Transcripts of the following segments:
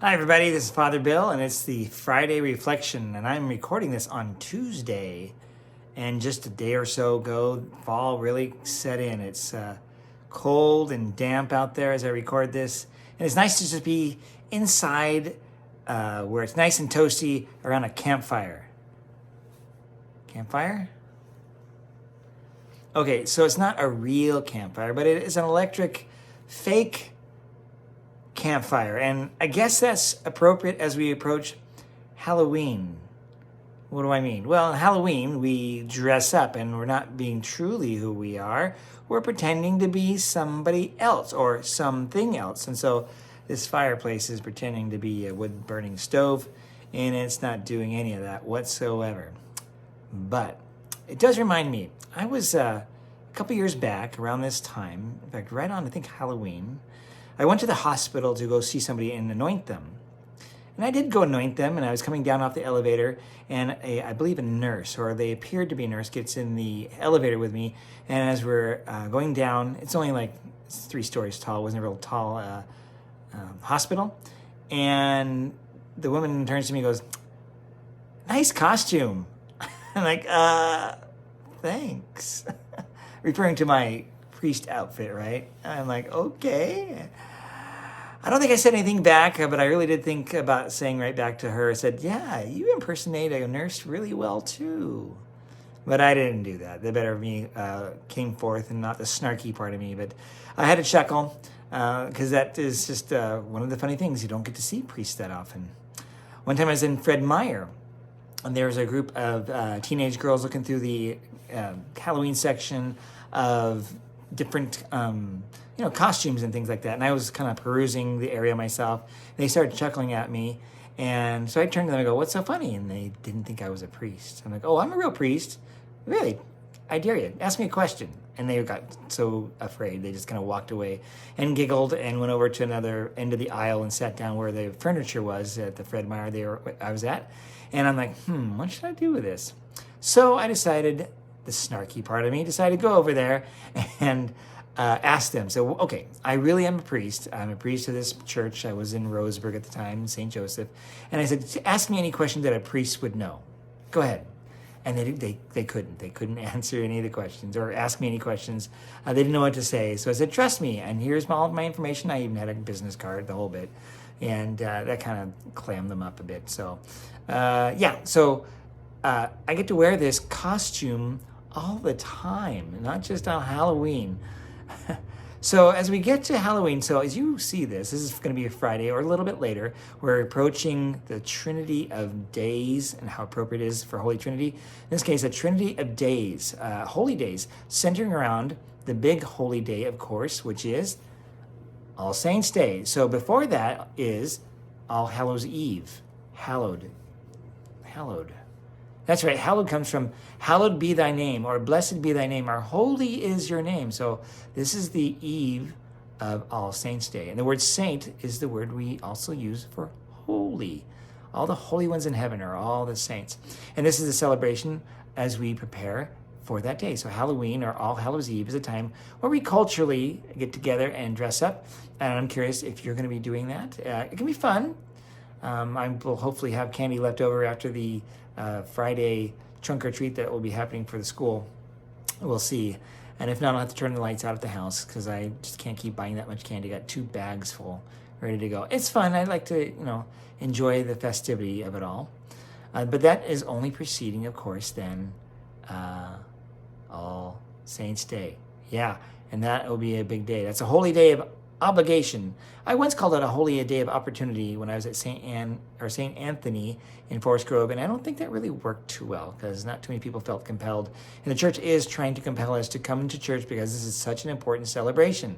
Hi, everybody. This is Father Bill, and it's the Friday Reflection, and I'm recording this on Tuesday. And just a day or so ago, fall really set in. It's cold and damp out there as I record this, and it's nice to just be inside where it's nice and toasty around a campfire. Campfire? Okay, so it's not a real campfire, but it is an electric fake campfire. And I guess that's appropriate as we approach Halloween. What do I mean? Well, on Halloween, we dress up and we're not being truly who we are. We're pretending to be somebody else or something else. And so this fireplace is pretending to be a wood burning stove, and it's not doing any of that whatsoever. But it does remind me, I was a couple years back around this time, in fact, right on, I think, Halloween, I went to the hospital to go see somebody and anoint them. And I did go anoint them, and I was coming down off the elevator, and I believe a nurse, or they appeared to be a nurse, gets in the elevator with me, and as we're going down, it's only like 3 stories tall, it wasn't a real tall hospital, and the woman turns to me and goes, "Nice costume." I'm like, thanks. Referring to my priest outfit, right? I'm like, okay. I don't think I said anything back, but I really did think about saying right back to her. I said, yeah, you impersonate a nurse really well too. But I didn't do that. The better of me came forth, and not the snarky part of me. But I had to chuckle because that is just one of the funny things. You don't get to see priests that often. One time I was in Fred Meyer, and there was a group of teenage girls looking through the Halloween section of different costumes and things like that. And I was kind of perusing the area myself. They started chuckling at me. And so I turned to them and go, "What's so funny?" And they didn't think I was a priest. I'm like, "Oh, I'm a real priest. Really? I dare you. Ask me a question." And they got so afraid. They just kind of walked away and giggled and went over to another end of the aisle and sat down where the furniture was at the Fred Meyer I was at. And I'm like, what should I do with this? So I decided, the snarky part of me decided to go over there and ask them. So, okay, I really am a priest. I'm a priest of this church. I was in Roseburg at the time, St. Joseph. And I said, ask me any question that a priest would know. Go ahead. And they couldn't. They couldn't answer any of the questions or ask me any questions. They didn't know what to say. So I said, trust me. And here's all of my information. I even had a business card, the whole bit. And that kind of clammed them up a bit. So, So I get to wear this costume all the time, not just on Halloween. So as we get to Halloween, so as you see this is going to be a Friday or a little bit later, we're approaching the Trinity of Days and how appropriate it is for Holy Trinity. In this case, a Trinity of Days, holy days, centering around the big holy day, of course, which is All Saints' Day. So before that is All Hallows' Eve, hallowed. That's right, hallowed comes from hallowed be thy name, or blessed be thy name, or holy is your name. So this is the eve of All Saints' Day. And the word saint is the word we also use for holy. All the holy ones in heaven are all the saints. And this is a celebration as we prepare for that day. So Halloween, or All Hallows' Eve, is a time where we culturally get together and dress up. And I'm curious if you're going to be doing that. It can be fun. I will hopefully have candy left over after the Friday trunk or treat that will be happening for the school. We'll see. And if not, I'll have to turn the lights out at the house because I just can't keep buying that much candy. I got 2 bags full ready to go. It's fun. I like to, enjoy the festivity of it all. But that is only preceding, of course, then All Saints' Day. Yeah, and that will be a big day. That's a holy day of obligation. I once called it a holy day of opportunity when I was at St. Anthony in Forest Grove, and I don't think that really worked too well because not too many people felt compelled. And the church is trying to compel us to come to church because this is such an important celebration.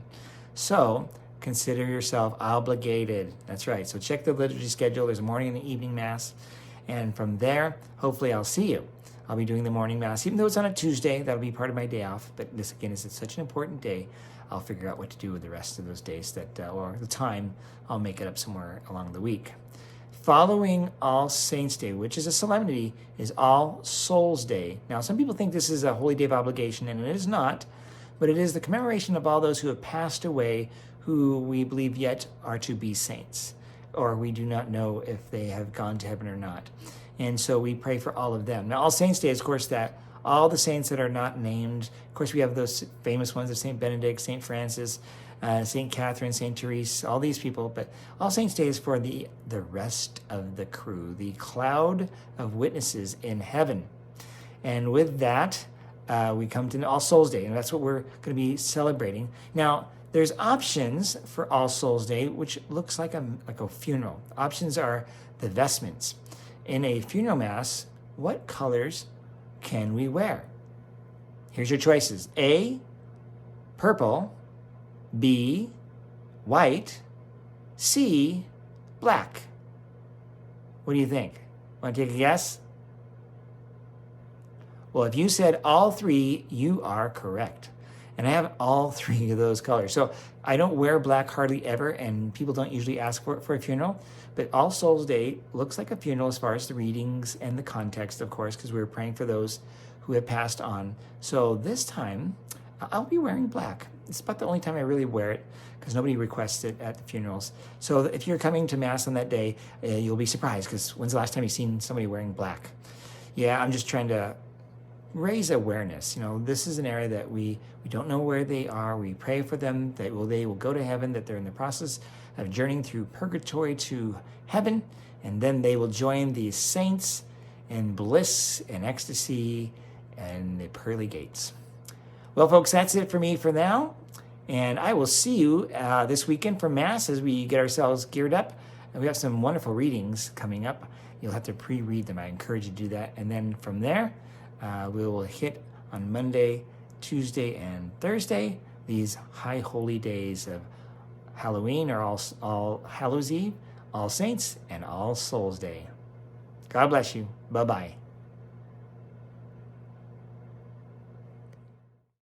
So consider yourself obligated. That's right. So check the liturgy schedule. There's a morning and an evening mass. And from there, hopefully I'll see you. I'll be doing the morning mass, even though it's on a Tuesday. That'll be part of my day off. But this, again, is such an important day. I'll figure out what to do with the rest of those days or the time. I'll make it up somewhere along the week. Following All Saints' Day, which is a solemnity, is All Souls' Day. Now, some people think this is a holy day of obligation, and it is not. But it is the commemoration of all those who have passed away, who we believe yet are to be saints. or we do not know if they have gone to heaven or not. And so we pray for all of them. Now, All Saints Day, of course, that all the saints that are not named, of course, we have those famous ones of St. Benedict, St. Francis, St. Catherine, St. Therese, all these people. But All Saints Day is for the rest of the crew, the cloud of witnesses in heaven. And with that, we come to All Souls Day, and that's what we're going to be celebrating. Now, there's options for All Souls Day, which looks like a funeral. Options are the vestments. In a funeral mass, what colors can we wear? Here's your choices. A, purple. B, white. C, black. What do you think? Want to take a guess? Well, if you said all three, you are correct. And I have all three of those colors. So I don't wear black hardly ever, and people don't usually ask for it for a funeral. But All Souls Day looks like a funeral as far as the readings and the context, of course, because we were praying for those who have passed on. So this time, I'll be wearing black. It's about the only time I really wear it, because nobody requests it at the funerals. So if you're coming to Mass on that day, you'll be surprised, because when's the last time you've seen somebody wearing black? Yeah, I'm just trying to raise awareness. This is an area that we don't know where they are. We pray for them that they will go to heaven, that they're in the process of journeying through purgatory to heaven, and then they will join the saints in bliss and ecstasy and the pearly gates. Well, folks, that's it for me for now, and I will see you this weekend for Mass as we get ourselves geared up. And we have some wonderful readings coming up. You'll have to pre-read them. I encourage you to do that. And then from there, we will hit on Monday, Tuesday, and Thursday these high holy days of Halloween, or All Hallows Eve, All Saints, and All Souls Day. God bless you. Bye-bye.